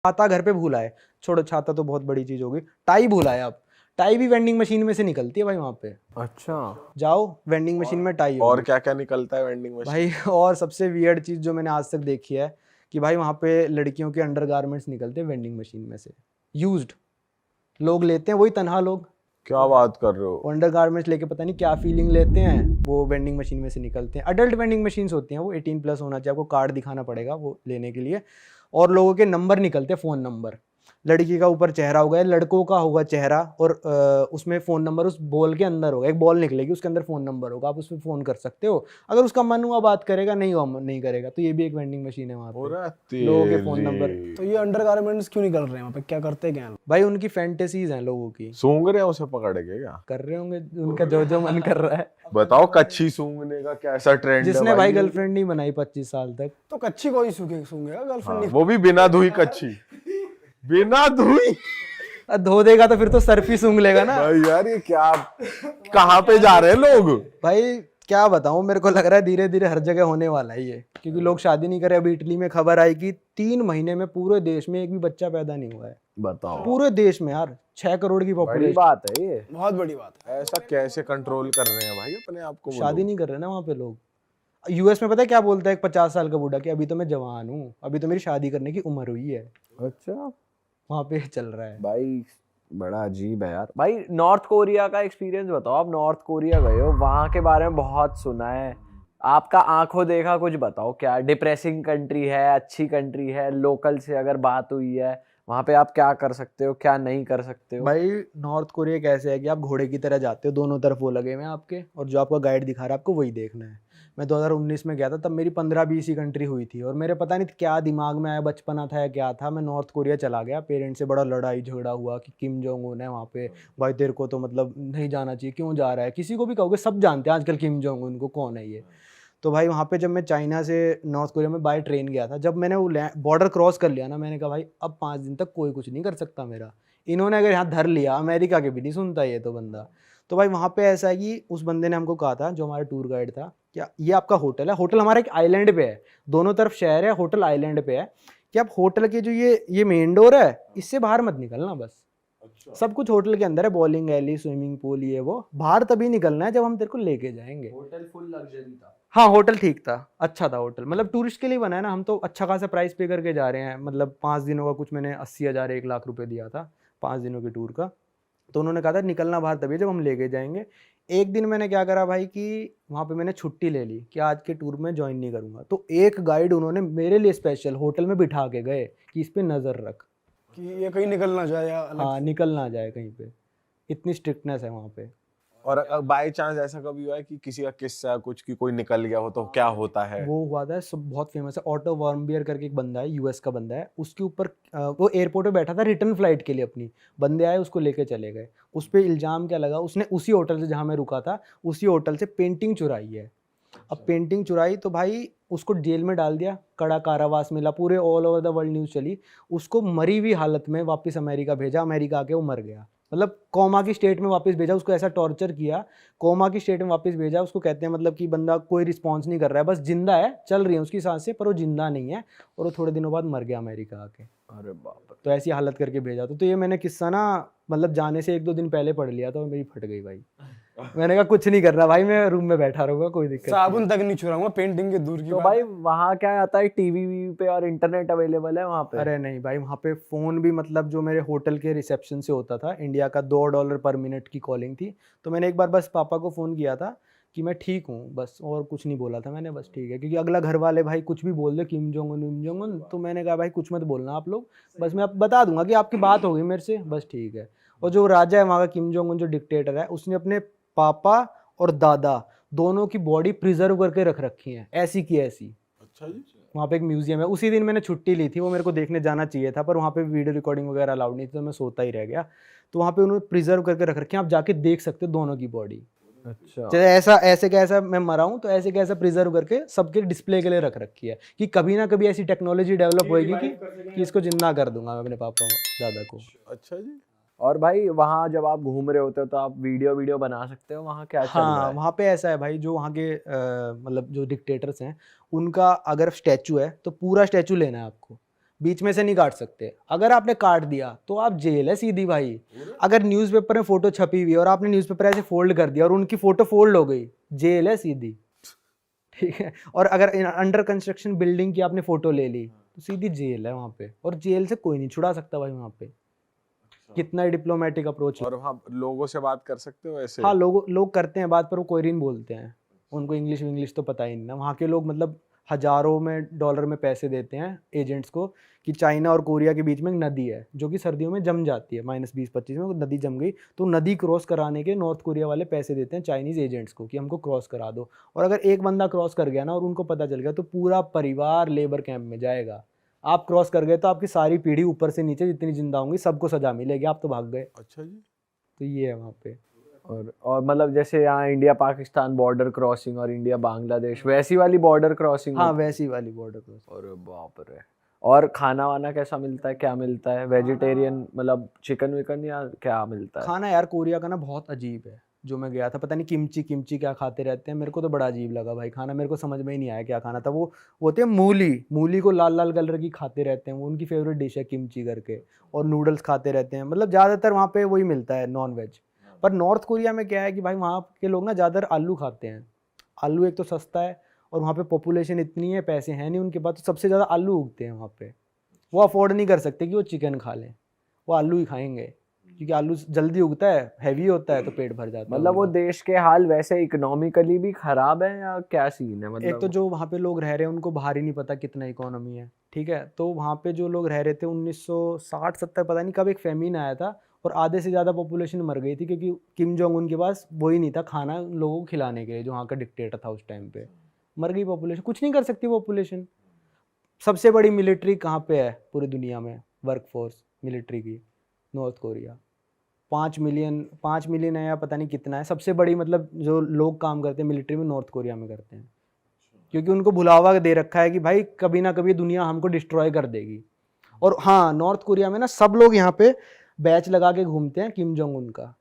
छाता घर पे भूला है, छोड़ो छाता तो बहुत बड़ी चीज होगी, टाई भूला है आप, टाई भी वेंडिंग मशीन में से निकलती है भाई वहां पे। अच्छा, जाओ वेंडिंग मशीन में टाई और होगी क्या क्या निकलता है वेंडिंग मशीन? भाई। और सबसे वियर्ड चीज जो मैंने आज तक देखी है कि भाई वहां पे लड़कियों के अंडरगारमेंट्स निकलते हैं वेंडिंग मशीन में से, यूज्ड। लोग लेते हैं, वही तनहा लोग, क्या बात कर रहे वो हो? अंडरगारमेंट्स लेके पता नहीं क्या फीलिंग लेते हैं, वो वेंडिंग मशीन में से निकलते हैं। अडल्ट वेंडिंग मशीन्स होती हैं, वो 18+ होना चाहिए, आपको कार्ड दिखाना पड़ेगा वो लेने के लिए। और लोगों के नंबर निकलते हैं, फ़ोन नंबर। लड़की का ऊपर चेहरा होगा, लड़कों का होगा चेहरा, और उसमें फ़ोन नंबर उस बॉल के अंदर होगा, एक बॉल निकलेगी उसके अंदर फ़ोन नंबर होगा, आप उसमें फ़ोन कर सकते हो। अगर उसका मन हुआ बात करेगा, नहीं हुआ नहीं करेगा, तो ये भी एक वेंडिंग मशीन है वहाँ पे, पूरा लोगों के फ़ोन नंबर। तेरी तो ये अंडरगारमेंट्स क्यों नहीं कर रहे हैं वहाँ पे, क्या करते क्या हैं? भाई उनकी फैंटेसीज हैं लोगों की, सूंघ रहे हैं उसे पकड़ के क्या? कर रहे होंगे उनका जो जो मन कर रहा है। बताओ, कच्ची सूंघने का कैसा ट्रेंड है जिसने भाई भाई? गर्लफ्रेंड नहीं बनाई 25 साल तक। तो कच्ची कोई सूंघेगा, गर्लफ्रेंड हाँ, नहीं। वो भी बिना धुई कच्ची, बिना धुई। धो देगा तो फिर तो सर्फ ही सूंघ लेगा ना। भाई यार ये क्या, कहाँ पे जा रहे हैं लोग? भाई क्या बताऊं, मेरे को लग रहा है धीरे धीरे हर जगह होने वाला है ये, क्योंकि लोग शादी नहीं करे। अभी इटली में खबर आई कि 3 महीने में पूरे देश में एक भी बच्चा पैदा नहीं हुआ है, बताओ, पूरे देश में यार, 6 करोड़ की बड़ी पॉपुलेशन। बात है ये। बहुत बड़ी बात है। ऐसा कैसे कंट्रोल कर रहे हैं भाई अपने आप को वो शादी लोग? नहीं कर रहे ना वहाँ पे लोग। यूएस में पता है क्या बोलता है एक 50 साल का बूढ़ा, कि अभी तो मैं जवान हूँ, अभी तो मेरी शादी करने की उम्र हुई है। अच्छा वहाँ पे चल रहा है भाई, बड़ा अजीब है यार। भाई नॉर्थ कोरिया का एक्सपीरियंस बताओ, आप नॉर्थ कोरिया गए हो, वहाँ के बारे में बहुत सुना है, आपका आंखों देखा कुछ बताओ, क्या डिप्रेसिंग कंट्री है, अच्छी कंट्री है, लोकल से अगर बात हुई है वहाँ पे आप क्या कर सकते हो, क्या नहीं कर सकते हो? भाई। नॉर्थ कोरिया कैसे है कि आप घोड़े की तरह जाते हो, दोनों तरफ वो लगे हुए हैं आपके, और जो आपका गाइड दिखा रहा है आपको वही देखना है। मैं 2019 में गया था, तब मेरी 15-20 ही कंट्री हुई थी, और मेरे पता नहीं क्या दिमाग में आया, बचपना था या क्या था, मैं नॉर्थ कोरिया चला गया। पेरेंट्स से बड़ा लड़ाई झगड़ा हुआ कि किम जोंग उन है वहाँ पे, भाई तेरे को तो मतलब नहीं जाना चाहिए, क्यों जा रहा है, किसी को भी कहोगे सब जानते हैं आजकल किम जोंग उन को कौन है ये। तो भाई वहाँ पे जब मैं चाइना से नॉर्थ कोरिया में बाय ट्रेन गया था, जब मैंने वो बॉर्डर क्रॉस कर लिया ना, मैंने कहा भाई अब 5 दिन तक कोई कुछ नहीं कर सकता मेरा। इन्होंने अगर यहाँ धर लिया, अमेरिका के भी नहीं सुनता ये तो बंदा। तो भाई वहाँ पे ऐसा है कि उस बंदे ने हमको कहा था, जो हमारा टूर गाइड था, क्या ये आपका होटल है, होटल हमारा एक आइलैंड पे है, दोनों तरफ शहर है, होटल आइलैंड पे है, कि आप होटल के जो ये मेन डोर है इससे बाहर मत निकलना बस। सब कुछ होटल के अंदर है, बॉलिंग एली, स्विमिंग पूल, ये वो, बाहर तभी निकलना है जब हम तेरे को लेके जाएंगे। होटल फुल लग्जरी था। हाँ होटल ठीक था, अच्छा था होटल, मतलब टूरिस्ट के लिए बना है ना, हम तो अच्छा खासा प्राइस पे करके जा रहे हैं, मतलब 5 दिनों का कुछ मैंने 80,000 1 लाख रुपए दिया था 5 दिनों के टूर का। तो उन्होंने कहा था निकलना बाहर तभी जब हम लेके जाएंगे। एक दिन मैंने क्या करा भाई कि वहाँ पे मैंने छुट्टी ले ली कि आज के टूर में ज्वाइन नहीं करूँगा, तो एक गाइड उन्होंने मेरे लिए स्पेशल होटल में बिठा के गए कि इस पे नज़र रख, कि ये कहीं निकल ना जाए या अलग हाँ से। निकल ना जाए कहीं पे, इतनी स्ट्रिक्टनेस है वहाँ पे। और बाय चांस ऐसा कभी हुआ है कि किसी का किस्सा कुछ की कोई निकल गया हो तो क्या होता है? वो हुआ था, सब बहुत फेमस है, ऑटो वार्मबियर करके एक बंदा है, यूएस का बंदा है, उसके ऊपर वो एयरपोर्ट पे बैठा था रिटर्न फ्लाइट के लिए अपनी, बंदे आए उसको लेके चले गए। उस पर इल्ज़ाम क्या लगा, उसने उसी होटल से जहाँ मैं रुका था उसी होटल से पेंटिंग चुराई है। अब पेंटिंग चुराई तो भाई उसको जेल में डाल दिया, कड़ा कारावास मिला, पूरे all over the world news चली। उसको मरी हुई हालत में वापस अमेरिका भेजा, अमेरिका आके वो मर गया, मतलब कोमा की स्टेट में वापस भेजा उसको, ऐसा टॉर्चर किया, कोमा की स्टेट में वापस भेजा उसको। कहते हैं मतलब कि बंदा कोई रिस्पॉन्स नहीं कर रहा है, बस जिंदा है, चल रही है उसकी सांसें, पर वो जिंदा नहीं है, और वो थोड़े दिनों बाद मर गया अमेरिका आके। अरे बाप रे। तो ऐसी हालत करके भेजा तो ये मैंने किस्सा ना मतलब जाने से 1-2 दिन पहले पढ़ लिया था और मेरी फट गई भाई। मैंने कहा कुछ नहीं करना भाई, मैं रूम में बैठा रहूंगा, कोई दिक्कत नहीं। साबुन तक नहीं छुड़ाऊंगा, पेंटिंग के दूर की तो बात भाई है। वहाँ क्या आता है, टीवी पे और इंटरनेट अवेलेबल है वहाँ पे? अरे नहीं भाई, वहाँ पे फ़ोन भी मतलब जो मेरे होटल के रिसेप्शन से होता था, इंडिया का $2 पर मिनट की कॉलिंग थी। तो मैंने एक बार बस पापा को फ़ोन किया था कि मैं ठीक हूँ बस, और कुछ नहीं बोला था मैंने, बस ठीक है, क्योंकि अगला घर वाले भाई कुछ भी बोल दे, किम जोंग उन, तो मैंने कहा भाई कुछ मत बोलना आप लोग, बस मैं आप बता दूंगा कि आपकी बात हो गई मेरे से, बस ठीक है। और जो राजा है वहाँ का, किम जोंग उन जो डिक्टेटर है, उसने अपने पापा और दादा दोनों की बॉडी प्रिजर्व करके रख रखी है, ऐसी की ऐसी। अच्छा जी। वहाँ पे एक म्यूजियम है, उसी दिन मैंने छुट्टी ली थी, वो मेरे को देखने जाना चाहिए था, पर वहाँ पे वीडियो रिकॉर्डिंग वगैरह अलाउड नहीं थी, तो मैं सोता ही रह गया। तो वहाँ पे उन्होंने प्रिजर्व करके रख रखे हैं, आप जाके देख सकते हो दोनों की बॉडी। अच्छा। जैसे ऐसा ऐसे कैसा मैं मरा हूँ, तो ऐसे कैसा प्रिजर्व करके सबके डिस्प्ले के लिए रख रखी है, कि कभी ना कभी ऐसी टेक्नोलॉजी डेवलप होएगी कि इसको जिंदा कर दूंगा मैं अपने पापा दादा को। अच्छा जी। और भाई वहाँ जब आप घूम रहे होते हो तो आप वीडियो बना सकते हो, वहाँ क्या चल रहा हाँ है? वहाँ पे ऐसा है भाई, जो वहाँ के मतलब जो डिक्टेटर्स हैं उनका अगर स्टैचू है तो पूरा स्टैचू लेना है आपको, बीच में से नहीं काट सकते। अगर आपने काट दिया तो आप जेल है सीधी भाई। अगर न्यूज़पेपर में फोटो छपी हुई है और आपने न्यूज़पेपर ऐसे फोल्ड कर दिया और उनकी फोटो फोल्ड हो गई, जेल है सीधी, ठीक है। और अगर अंडर कंस्ट्रक्शन बिल्डिंग की आपने फोटो ले ली तो सीधी जेल है वहाँ पे, और जेल से कोई नहीं छुड़ा सकता भाई वहाँ पे। कितना डिप्लोमेटिक अप्रोच है। और वहाँ लोगों से बात कर सकते हो ऐसे? हाँ, लोग करते हैं बात, पर वो कोरियन बोलते हैं, उनको इंग्लिश तो पता ही नहीं ना। वहाँ के लोग मतलब हजारों में डॉलर में पैसे देते हैं एजेंट्स को कि चाइना और कोरिया के बीच में एक नदी है जो कि सर्दियों में जम जाती है, -20-25 में वो नदी जम गई, तो नदी क्रॉस कराने के नॉर्थ कोरिया वाले पैसे देते हैं चाइनीज़ एजेंट्स को कि हमको क्रॉस करा दो। और अगर एक बंदा क्रॉस कर गया ना और उनको पता चल गया तो पूरा परिवार लेबर कैंप में जाएगा। आप क्रॉस कर गए तो आपकी सारी पीढ़ी ऊपर से नीचे जितनी जिंदा होंगी सबको सजा मिलेगी, आप तो भाग गए। अच्छा जी। तो ये है वहाँ पे। और मतलब जैसे यहाँ इंडिया पाकिस्तान बॉर्डर क्रॉसिंग और इंडिया बांग्लादेश वैसी वाली बॉर्डर क्रॉसिंग? हाँ, वैसी वाली बॉर्डर क्रॉसिंग। अरे बाप रे। और खाना वाना कैसा मिलता है, क्या मिलता है? वेजिटेरियन मतलब चिकन विकन या क्या मिलता है? खाना यार कोरिया का ना बहुत अजीब है। जो मैं गया था, पता नहीं किमची क्या खाते रहते हैं, मेरे को तो बड़ा अजीब लगा भाई खाना। मेरे को समझ में ही नहीं आया क्या खाना था। वो होते हैं मूली को लाल लाल कलर की खाते रहते हैं, वो उनकी फेवरेट डिश है किमची करके। और नूडल्स खाते रहते हैं, मतलब ज़्यादातर वहाँ पे वही मिलता है नॉन वेज। पर नॉर्थ कोरिया में क्या है कि भाई वहाँ के लोग ना ज़्यादातर आलू खाते हैं। आलू एक तो सस्ता है और वहाँ पे पॉपुलेशन इतनी है, पैसे हैं नहीं उनके पास, तो सबसे ज़्यादा आलू उगते हैं वहाँ पे। वो अफोर्ड नहीं कर सकते कि वो चिकन खा लें, वो आलू ही खाएंगे क्योंकि आलू जल्दी उगता है, हैवी होता है, तो पेट भर जाता है। मतलब वो देश के हाल वैसे इकोनॉमिकली भी खराब है या क्या सीन है? मतलब एक तो जो वहाँ पे लोग रह रहे हैं उनको बाहर ही नहीं पता कितना इकोनॉमी है, ठीक है। तो वहाँ पे जो लोग रह रहे थे 1960-70 पता नहीं कब एक फेमिन आया था और आधे से ज़्यादा पॉपुलेशन मर गई थी क्योंकि किम जोंग उन के पास वही नहीं था खाना लोगों को खिलाने के लिए, जो वहाँ का डिक्टेटर था उस टाइम पे। मर गई पॉपुलेशन, कुछ नहीं कर सकती पॉपुलेशन। सबसे बड़ी मिलिट्री कहाँ पे है पूरी दुनिया में, वर्कफोर्स मिलिट्री की? North Korea. 5 मिलियन है या पता नहीं कितना है। सबसे बड़ी मतलब जो लोग काम करते हैं मिलिट्री में नॉर्थ कोरिया में करते हैं, क्योंकि उनको भुलावा दे रखा है कि भाई कभी ना कभी दुनिया हमको डिस्ट्रॉय कर देगी। और हाँ, नॉर्थ कोरिया में ना सब लोग यहाँ पे बैच लगा के घूमते हैं किम जोंग उन का।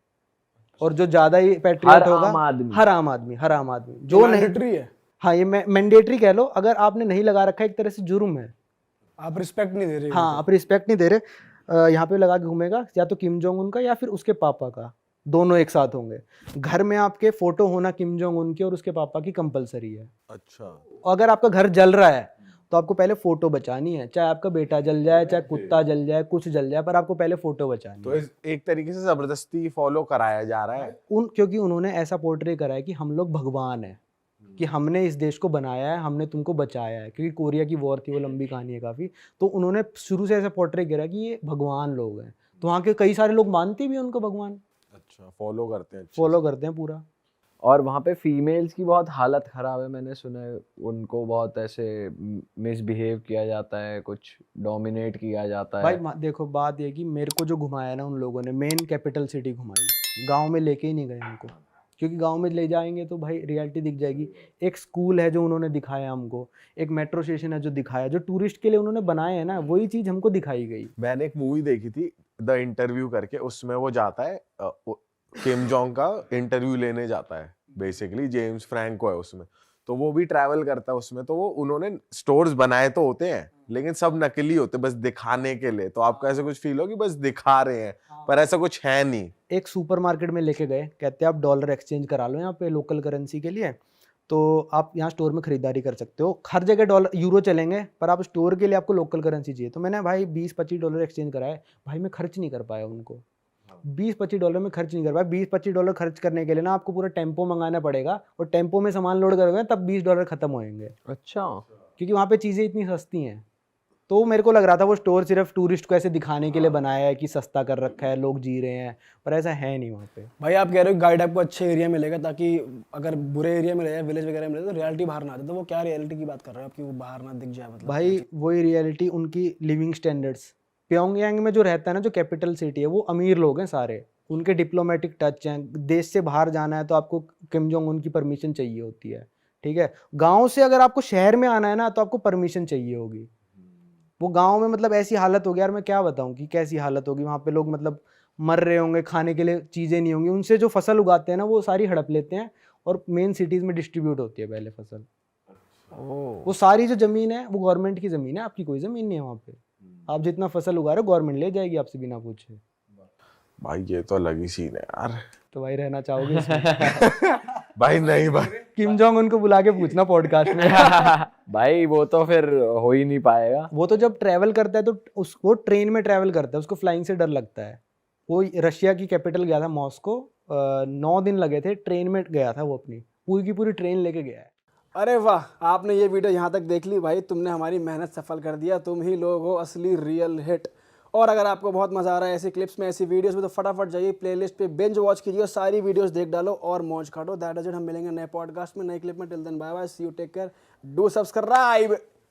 और जो ज़्यादा ही पैट्रियट होगा, हर आम आदमी जो नहीं, मैंडेटरी है। हाँ ये मैंडेटरी कह लो, अगर आपने नहीं लगा रखा है एक तरह से जुर्म है। आप रिस्पेक्ट नहीं दे रहे। हाँ, आप रिस्पेक्ट नहीं दे रहे। यहाँ पे लगा के घूमेगा या तो किम जोंग उन का या फिर उसके पापा का, दोनों एक साथ होंगे। घर में आपके फोटो होना किम जोंग उन की और उसके पापा की कंपलसरी है। अच्छा। अगर आपका घर जल रहा है तो आपको पहले फोटो बचानी है, चाहे आपका बेटा जल जाए, चाहे कुत्ता जल जाए, कुछ जल जाए, पर आपको पहले फोटो बचानी तो है। एक तरीके से जबरदस्ती फॉलो कराया जा रहा है क्योंकि उन्होंने ऐसा पोर्ट्रे करा है कि हम लोग भगवान हैं, कि हमने इस देश को बनाया है, हमने तुमको बचाया है। क्योंकि कोरिया की वॉर थी, वो लंबी कहानी है काफ़ी, तो उन्होंने शुरू से ऐसा पोर्ट्रे करा कि ये भगवान लोग हैं। तो वहाँ के कई सारे लोग मानते भी हैं उनको भगवान, अच्छा, फॉलो करते हैं अच्छे फॉलो करते हैं पूरा। और वहाँ पे फीमेल्स की बहुत हालत खराब है, मैंने सुना है। उनको बहुत ऐसे मिसबिहेव किया जाता है, कुछ डोमिनेट किया जाता भाई है। देखो बात ये कि मेरे को जो घुमाया ना उन लोगों ने, मेन कैपिटल सिटी घुमाई, गांव में लेके ही नहीं गए हमको, क्योंकि गांव में ले जाएंगे तो भाई रियलिटी दिख जाएगी। एक स्कूल है जो उन्होंने दिखाया हमको, एक मेट्रो स्टेशन है जो दिखाया, जो टूरिस्ट के लिए उन्होंने बनाए हैं ना, वही चीज़ हमको दिखाई गई। मैंने एक मूवी देखी थी द इंटरव्यू करके, उसमें वो जाता है किम जोंग का इंटरव्यू लेने जाता है, बेसिकली जेम्स फ्रैंको है उसमें, तो वो भी ट्रैवल करता है उसमें। तो वो उन्होंने स्टोर्स बनाए तो होते हैं लेकिन सब नकली होते, बस दिखाने के लिए। तो आपको ऐसा कुछ फील हो कि बस दिखा रहे हैं, पर ऐसा कुछ है नहीं। एक सुपरमार्केट में लेके गए, कहते हैं आप डॉलर एक्सचेंज करा लो यहाँ पे लोकल करेंसी के लिए, तो आप यहाँ स्टोर में खरीदारी कर सकते हो। हर जगह डॉलर यूरो चलेंगे, पर आप स्टोर के लिए आपको लोकल करेंसी चाहिए। तो मैंने भाई 20-25 डॉलर एक्सचेंज कराए, भाई मैं खर्च नहीं कर पाया उनको। 20-25 डॉलर में खर्च नहीं कर पाया। 20-25 डॉलर खर्च करने के लिए ना आपको पूरा टेम्पो मंगाना पड़ेगा, और टेम्पो में सामान लोड करोगे तब 20 डॉलर खत्म होएंगे, अच्छा। क्योंकि वहाँ पे चीज़ें इतनी सस्ती हैं। तो मेरे को लग रहा था वो स्टोर सिर्फ टूरिस्ट को ऐसे दिखाने के लिए बनाया है कि सस्ता कर रखा है, लोग जी रहे हैं, पर ऐसा है नहीं वहाँ पे। भाई आप कह रहे हो गाइड आपको अच्छे एरिया मिलेगा, ताकि अगर बुरे एरिया में रहे, विलेज वगैरह में रहे, तो रियलिटी बाहर ना आ जाए। तो वो क्या रियलिटी की बात कर रहे हो आपकी, वो बाहर ना दिख जाए? मतलब भाई वही रियलिटी, उनकी लिविंग स्टैंडर्ड्स। प्योंगयांग में जो रहता है ना, जो कैपिटल सिटी है, वो अमीर लोग हैं सारे, उनके डिप्लोमेटिक टच हैं। देश से बाहर जाना है तो आपको किम जोंग उन की परमिशन चाहिए होती है, ठीक है। गांव से अगर आपको शहर में आना है ना तो आपको परमिशन चाहिए होगी। वो गांव में मतलब ऐसी हालत होगी यार, मैं क्या बताऊं कि कैसी हालत होगी वहाँ पे। लोग मतलब मर रहे होंगे, खाने के लिए चीज़ें नहीं होंगी, उनसे जो फसल उगाते हैं ना वो सारी हड़प लेते हैं और मेन सिटीज़ में डिस्ट्रीब्यूट होती है पहले फसल। वो सारी जो ज़मीन है वो गवर्नमेंट की ज़मीन है, आपकी कोई ज़मीन नहीं है वहाँ पे। आप जितना फसल उगा रहे हो गवर्नमेंट ले जाएगी आपसे बिना पूछे। भाई ये तो अलग ही सीन है यार। तो भाई रहना चाहोगे इसमें? भाई नहीं भाई, किम जोंग उनको बुला के पूछना पॉडकास्ट में। भाई वो तो फिर हो ही नहीं पाएगा। वो तो जब ट्रैवल करता है तो वो ट्रेन में ट्रैवल करता है, उसको फ्लाइंग से डर लगता है। वो रशिया की कैपिटल गया था मॉस्को, 9 दिन लगे थे, ट्रेन में गया था वो, अपनी पूरी की पूरी ट्रेन लेके गया है। अरे वाह, आपने ये वीडियो यहाँ तक देख ली भाई, तुमने हमारी मेहनत सफल कर दिया। तुम ही लोग हो असली रियल हिट। और अगर आपको बहुत मजा आ रहा है ऐसी क्लिप्स में, ऐसी वीडियोस में, तो फटाफट जाइए प्लेलिस्ट पे बिंज वॉच कीजिए, सारी वीडियोस देख डालो और मौज काटो। That is it. हम मिलेंगे नए पॉडकास्ट में, नए क्लिप में। Till then bye bye, see you, take care, do subscribe.